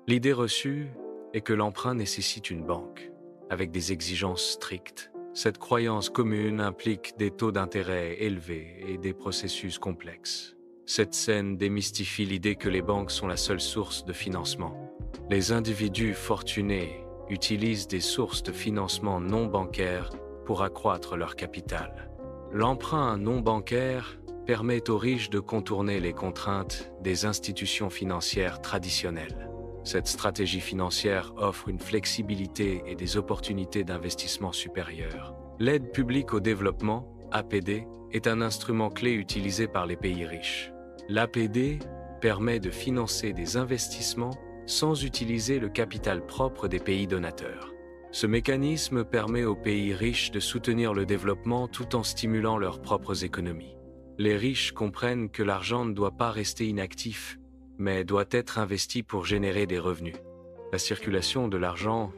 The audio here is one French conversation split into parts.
L'idée reçue est que l'emprunt nécessite une banque, avec des exigences strictes. Cette croyance commune implique des taux d'intérêt élevés et des processus complexes. Cette scène démystifie l'idée que les banques sont la seule source de financement. Les individus fortunés utilisent des sources de financement non bancaires pour accroître leur capital. L'emprunt non bancaire permet aux riches de contourner les contraintes des institutions financières traditionnelles. Cette stratégie financière offre une flexibilité et des opportunités d'investissement supérieures. L'aide publique au développement, APD, est un instrument clé utilisé par les pays riches. L'APD permet de financer des investissements sans utiliser le capital propre des pays donateurs. Ce mécanisme permet aux pays riches de soutenir le développement tout en stimulant leurs propres économies. Les riches comprennent que l'argent ne doit pas rester inactif, mais doit être investi pour générer des revenus. La circulation de l'argent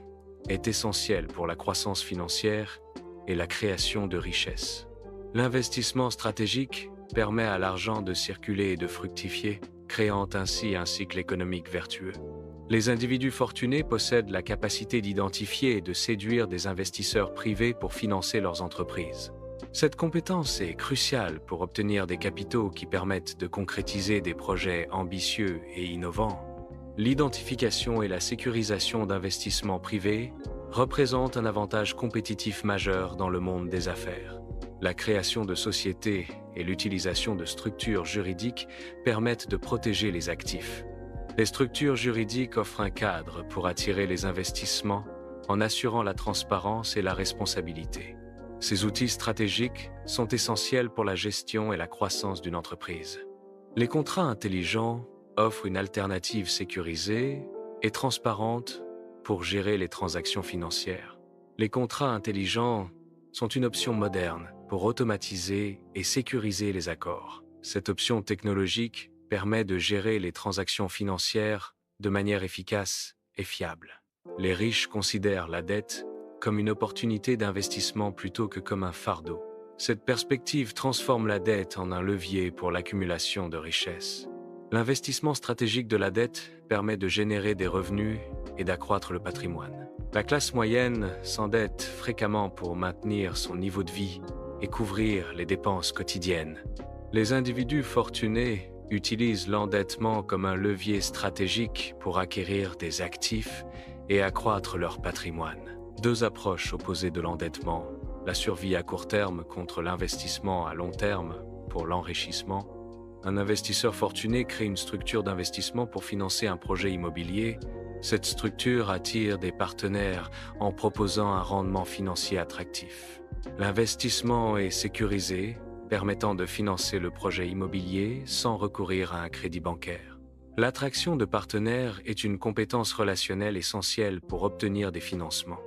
est essentielle pour la croissance financière et la création de richesses. L'investissement stratégique permet à l'argent de circuler et de fructifier, créant ainsi un cycle économique vertueux. Les individus fortunés possèdent la capacité d'identifier et de séduire des investisseurs privés pour financer leurs entreprises. Cette compétence est cruciale pour obtenir des capitaux qui permettent de concrétiser des projets ambitieux et innovants. L'identification et la sécurisation d'investissements privés représentent un avantage compétitif majeur dans le monde des affaires. La création de sociétés et l'utilisation de structures juridiques permettent de protéger les actifs. Les structures juridiques offrent un cadre pour attirer les investissements en assurant la transparence et la responsabilité. Ces outils stratégiques sont essentiels pour la gestion et la croissance d'une entreprise. Les contrats intelligents offrent une alternative sécurisée et transparente pour gérer les transactions financières. Les contrats intelligents sont une option moderne pour automatiser et sécuriser les accords. Cette option technologique permet de gérer les transactions financières de manière efficace et fiable. Les riches considèrent la dette comme une opportunité d'investissement plutôt que comme un fardeau. Cette perspective transforme la dette en un levier pour l'accumulation de richesses. L'investissement stratégique de la dette permet de générer des revenus et d'accroître le patrimoine. La classe moyenne s'endette fréquemment pour maintenir son niveau de vie et couvrir les dépenses quotidiennes. Les individus fortunés utilisent l'endettement comme un levier stratégique pour acquérir des actifs et accroître leur patrimoine. Deux approches opposées de l'endettement, la survie à court terme contre l'investissement à long terme pour l'enrichissement. Un investisseur fortuné crée une structure d'investissement pour financer un projet immobilier. Cette structure attire des partenaires en proposant un rendement financier attractif. L'investissement est sécurisé, permettant de financer le projet immobilier sans recourir à un crédit bancaire. L'attraction de partenaires est une compétence relationnelle essentielle pour obtenir des financements.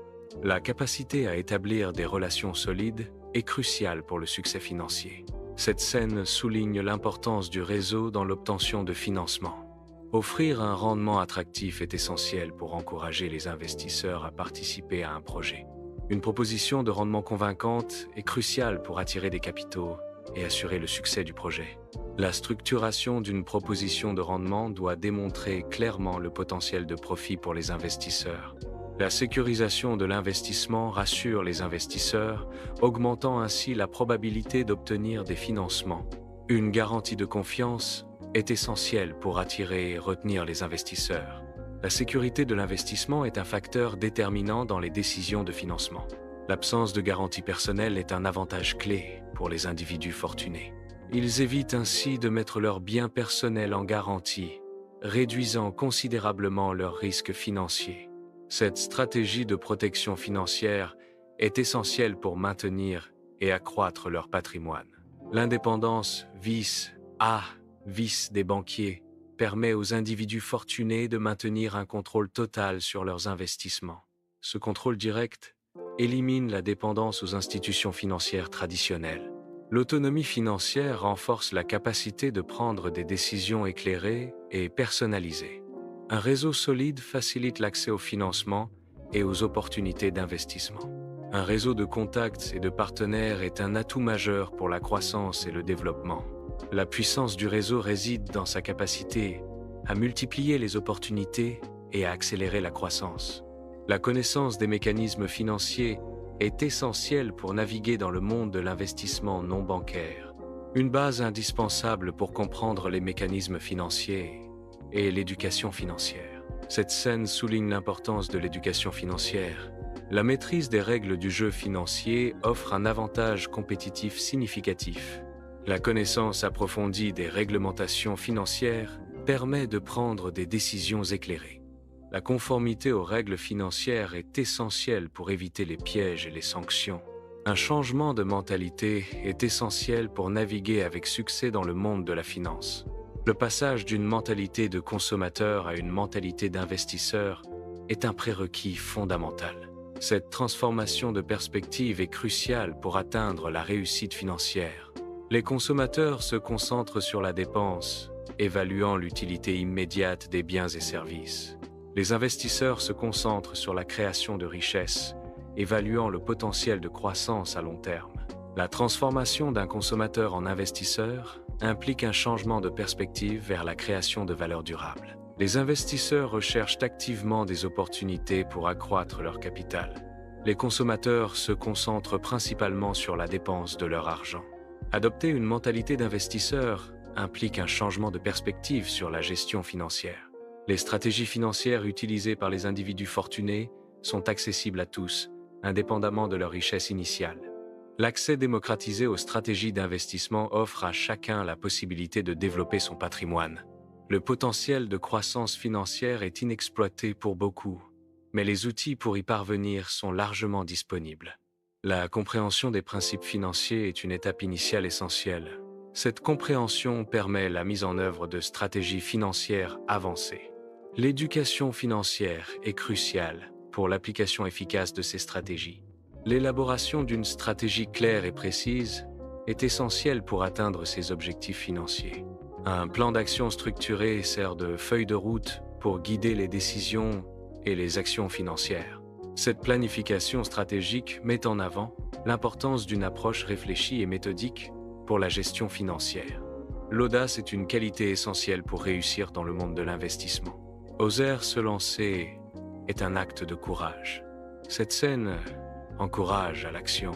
La capacité à établir des relations solides est cruciale pour le succès financier. Cette scène souligne l'importance du réseau dans l'obtention de financement. Offrir un rendement attractif est essentiel pour encourager les investisseurs à participer à un projet. Une proposition de rendement convaincante est cruciale pour attirer des capitaux et assurer le succès du projet. La structuration d'une proposition de rendement doit démontrer clairement le potentiel de profit pour les investisseurs. La sécurisation de l'investissement rassure les investisseurs, augmentant ainsi la probabilité d'obtenir des financements. Une garantie de confiance est essentielle pour attirer et retenir les investisseurs. La sécurité de l'investissement est un facteur déterminant dans les décisions de financement. L'absence de garantie personnelle est un avantage clé pour les individus fortunés. Ils évitent ainsi de mettre leurs biens personnels en garantie, réduisant considérablement leurs risques financiers. Cette stratégie de protection financière est essentielle pour maintenir et accroître leur patrimoine. L'indépendance vice des banquiers permet aux individus fortunés de maintenir un contrôle total sur leurs investissements. Ce contrôle direct élimine la dépendance aux institutions financières traditionnelles. L'autonomie financière renforce la capacité de prendre des décisions éclairées et personnalisées. Un réseau solide facilite l'accès au financement et aux opportunités d'investissement. Un réseau de contacts et de partenaires est un atout majeur pour la croissance et le développement. La puissance du réseau réside dans sa capacité à multiplier les opportunités et à accélérer la croissance. La connaissance des mécanismes financiers est essentielle pour naviguer dans le monde de l'investissement non bancaire. Une base indispensable pour comprendre les mécanismes financiers est l'éducation financière. Cette scène souligne l'importance de l'éducation financière. La maîtrise des règles du jeu financier offre un avantage compétitif significatif. La connaissance approfondie des réglementations financières permet de prendre des décisions éclairées. La conformité aux règles financières est essentielle pour éviter les pièges et les sanctions. Un changement de mentalité est essentiel pour naviguer avec succès dans le monde de la finance. Le passage d'une mentalité de consommateur à une mentalité d'investisseur est un prérequis fondamental. Cette transformation de perspective est cruciale pour atteindre la réussite financière. Les consommateurs se concentrent sur la dépense, évaluant l'utilité immédiate des biens et services. Les investisseurs se concentrent sur la création de richesses, évaluant le potentiel de croissance à long terme. La transformation d'un consommateur en investisseur implique un changement de perspective vers la création de valeur durable. Les investisseurs recherchent activement des opportunités pour accroître leur capital. Les consommateurs se concentrent principalement sur la dépense de leur argent. Adopter une mentalité d'investisseur implique un changement de perspective sur la gestion financière. Les stratégies financières utilisées par les individus fortunés sont accessibles à tous, indépendamment de leur richesse initiale. L'accès démocratisé aux stratégies d'investissement offre à chacun la possibilité de développer son patrimoine. Le potentiel de croissance financière est inexploité pour beaucoup, mais les outils pour y parvenir sont largement disponibles. La compréhension des principes financiers est une étape initiale essentielle. Cette compréhension permet la mise en œuvre de stratégies financières avancées. L'éducation financière est cruciale pour l'application efficace de ces stratégies. L'élaboration d'une stratégie claire et précise est essentielle pour atteindre ces objectifs financiers. Un plan d'action structuré sert de feuille de route pour guider les décisions et les actions financières. Cette planification stratégique met en avant l'importance d'une approche réfléchie et méthodique pour la gestion financière. L'audace est une qualité essentielle pour réussir dans le monde de l'investissement. Oser se lancer est un acte de courage. Cette scène encourage à l'action.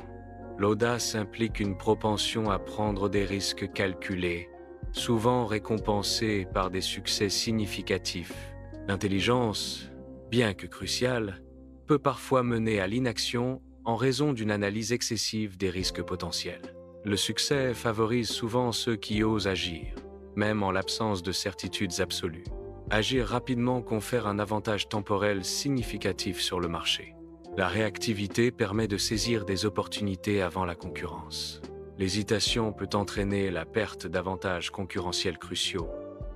L'audace implique une propension à prendre des risques calculés, souvent récompensés par des succès significatifs. L'intelligence, bien que cruciale, peut parfois mener à l'inaction en raison d'une analyse excessive des risques potentiels. Le succès favorise souvent ceux qui osent agir, même en l'absence de certitudes absolues. Agir rapidement confère un avantage temporel significatif sur le marché. La réactivité permet de saisir des opportunités avant la concurrence. L'hésitation peut entraîner la perte d'avantages concurrentiels cruciaux.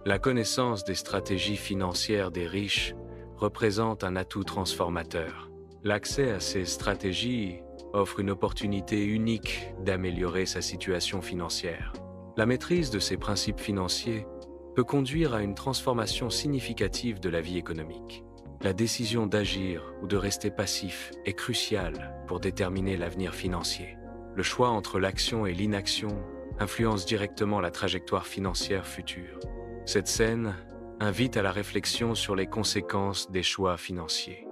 La connaissance des stratégies financières des riches représente un atout transformateur. L'accès à ces stratégies offre une opportunité unique d'améliorer sa situation financière. La maîtrise de ces principes financiers peut conduire à une transformation significative de la vie économique. La décision d'agir ou de rester passif est cruciale pour déterminer l'avenir financier. Le choix entre l'action et l'inaction influence directement la trajectoire financière future. Cette scène invite à la réflexion sur les conséquences des choix financiers.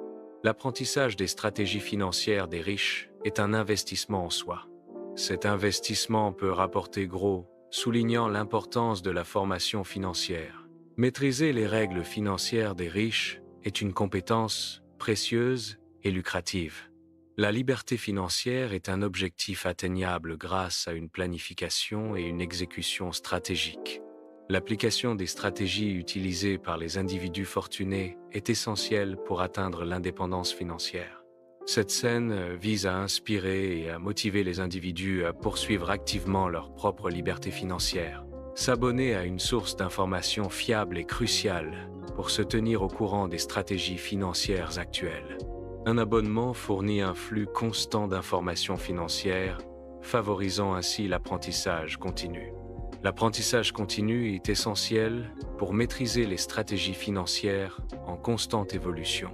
L'apprentissage des stratégies financières des riches est un investissement en soi. Cet investissement peut rapporter gros, soulignant l'importance de la formation financière. Maîtriser les règles financières des riches est une compétence précieuse et lucrative. La liberté financière est un objectif atteignable grâce à une planification et une exécution stratégique. L'application des stratégies utilisées par les individus fortunés est essentielle pour atteindre l'indépendance financière. Cette scène vise à inspirer et à motiver les individus à poursuivre activement leur propre liberté financière. S'abonner à une source d'information fiable est crucial pour se tenir au courant des stratégies financières actuelles. Un abonnement fournit un flux constant d'informations financières, favorisant ainsi l'apprentissage continu. L'apprentissage continu est essentiel pour maîtriser les stratégies financières en constante évolution.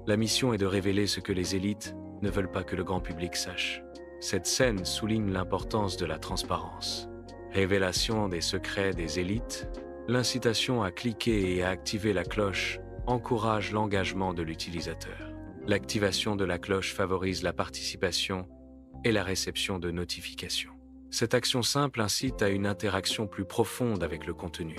La mission est de révéler ce que les élites ne veulent pas que le grand public sache. Cette scène souligne l'importance de la transparence. Révélation des secrets des élites, l'incitation à cliquer et à activer la cloche encourage l'engagement de l'utilisateur. L'activation de la cloche favorise la participation et la réception de notifications. Cette action simple incite à une interaction plus profonde avec le contenu.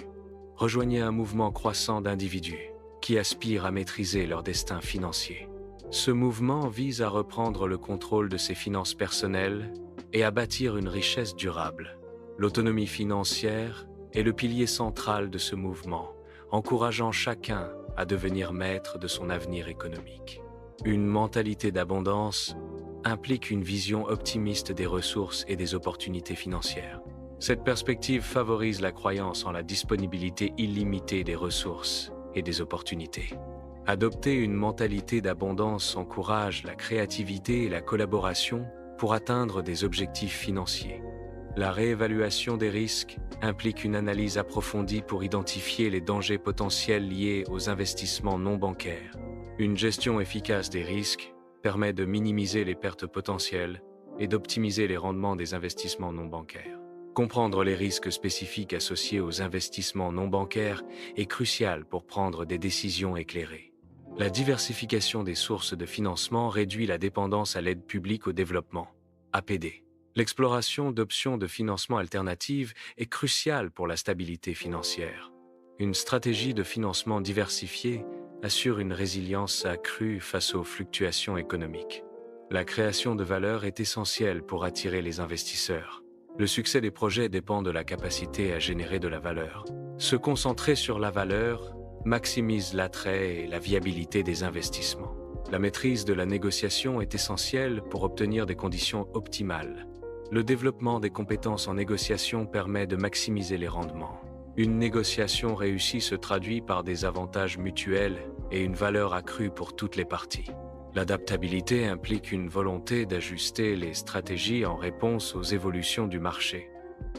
Rejoignez un mouvement croissant d'individus qui aspirent à maîtriser leur destin financier. Ce mouvement vise à reprendre le contrôle de ses finances personnelles et à bâtir une richesse durable. L'autonomie financière est le pilier central de ce mouvement, encourageant chacun à devenir maître de son avenir économique. Une mentalité d'abondance implique une vision optimiste des ressources et des opportunités financières. Cette perspective favorise la croyance en la disponibilité illimitée des ressources et des opportunités. Adopter une mentalité d'abondance encourage la créativité et la collaboration pour atteindre des objectifs financiers. La réévaluation des risques implique une analyse approfondie pour identifier les dangers potentiels liés aux investissements non bancaires. Une gestion efficace des risques permet de minimiser les pertes potentielles et d'optimiser les rendements des investissements non bancaires. Comprendre les risques spécifiques associés aux investissements non bancaires est crucial pour prendre des décisions éclairées. La diversification des sources de financement réduit la dépendance à l'aide publique au développement, APD. L'exploration d'options de financement alternatives est cruciale pour la stabilité financière. Une stratégie de financement diversifiée assure une résilience accrue face aux fluctuations économiques. La création de valeur est essentielle pour attirer les investisseurs. Le succès des projets dépend de la capacité à générer de la valeur. Se concentrer sur la valeur maximise l'attrait et la viabilité des investissements. La maîtrise de la négociation est essentielle pour obtenir des conditions optimales. Le développement des compétences en négociation permet de maximiser les rendements. Une négociation réussie se traduit par des avantages mutuels et une valeur accrue pour toutes les parties. L'adaptabilité implique une volonté d'ajuster les stratégies en réponse aux évolutions du marché.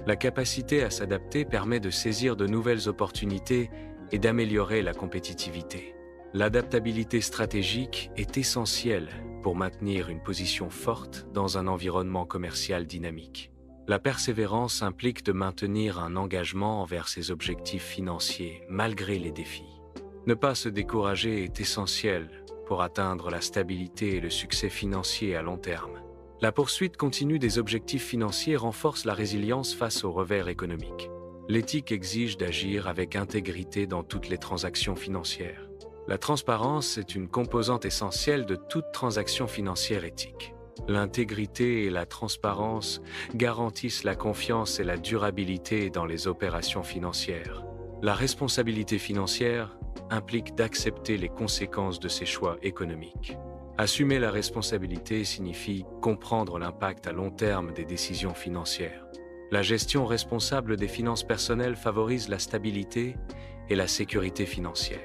La capacité à s'adapter permet de saisir de nouvelles opportunités et d'améliorer la compétitivité. L'adaptabilité stratégique est essentielle pour maintenir une position forte dans un environnement commercial dynamique. La persévérance implique de maintenir un engagement envers ses objectifs financiers malgré les défis. Ne pas se décourager est essentiel pour atteindre la stabilité et le succès financier à long terme. La poursuite continue des objectifs financiers renforce la résilience face aux revers économiques. L'éthique exige d'agir avec intégrité dans toutes les transactions financières. La transparence est une composante essentielle de toute transaction financière éthique. L'intégrité et la transparence garantissent la confiance et la durabilité dans les opérations financières. La responsabilité financière implique d'accepter les conséquences de ses choix économiques. Assumer la responsabilité signifie comprendre l'impact à long terme des décisions financières. La gestion responsable des finances personnelles favorise la stabilité et la sécurité financière.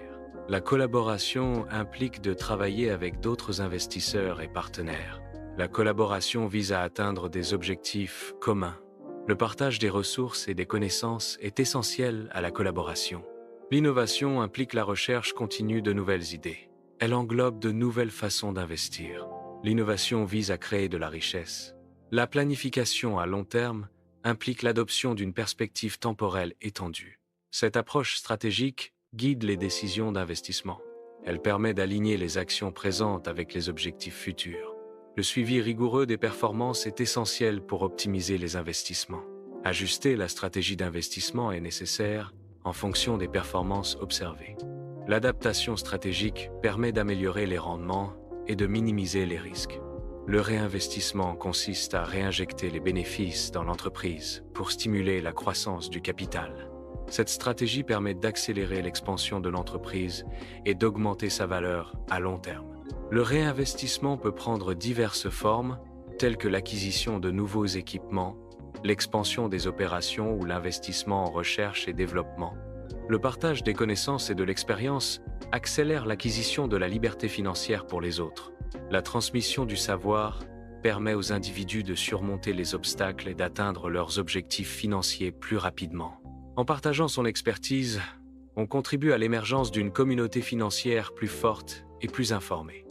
La collaboration implique de travailler avec d'autres investisseurs et partenaires. La collaboration vise à atteindre des objectifs communs. Le partage des ressources et des connaissances est essentiel à la collaboration. L'innovation implique la recherche continue de nouvelles idées. Elle englobe de nouvelles façons d'investir. L'innovation vise à créer de la richesse. La planification à long terme implique l'adoption d'une perspective temporelle étendue. Cette approche stratégique guide les décisions d'investissement. Elle permet d'aligner les actions présentes avec les objectifs futurs. Le suivi rigoureux des performances est essentiel pour optimiser les investissements. Ajuster la stratégie d'investissement est nécessaire en fonction des performances observées. L'adaptation stratégique permet d'améliorer les rendements et de minimiser les risques. Le réinvestissement consiste à réinjecter les bénéfices dans l'entreprise pour stimuler la croissance du capital. Cette stratégie permet d'accélérer l'expansion de l'entreprise et d'augmenter sa valeur à long terme. Le réinvestissement peut prendre diverses formes, telles que l'acquisition de nouveaux équipements, l'expansion des opérations ou l'investissement en recherche et développement. Le partage des connaissances et de l'expérience accélère l'acquisition de la liberté financière pour les autres. La transmission du savoir permet aux individus de surmonter les obstacles et d'atteindre leurs objectifs financiers plus rapidement. En partageant son expertise, on contribue à l'émergence d'une communauté financière plus forte et plus informée.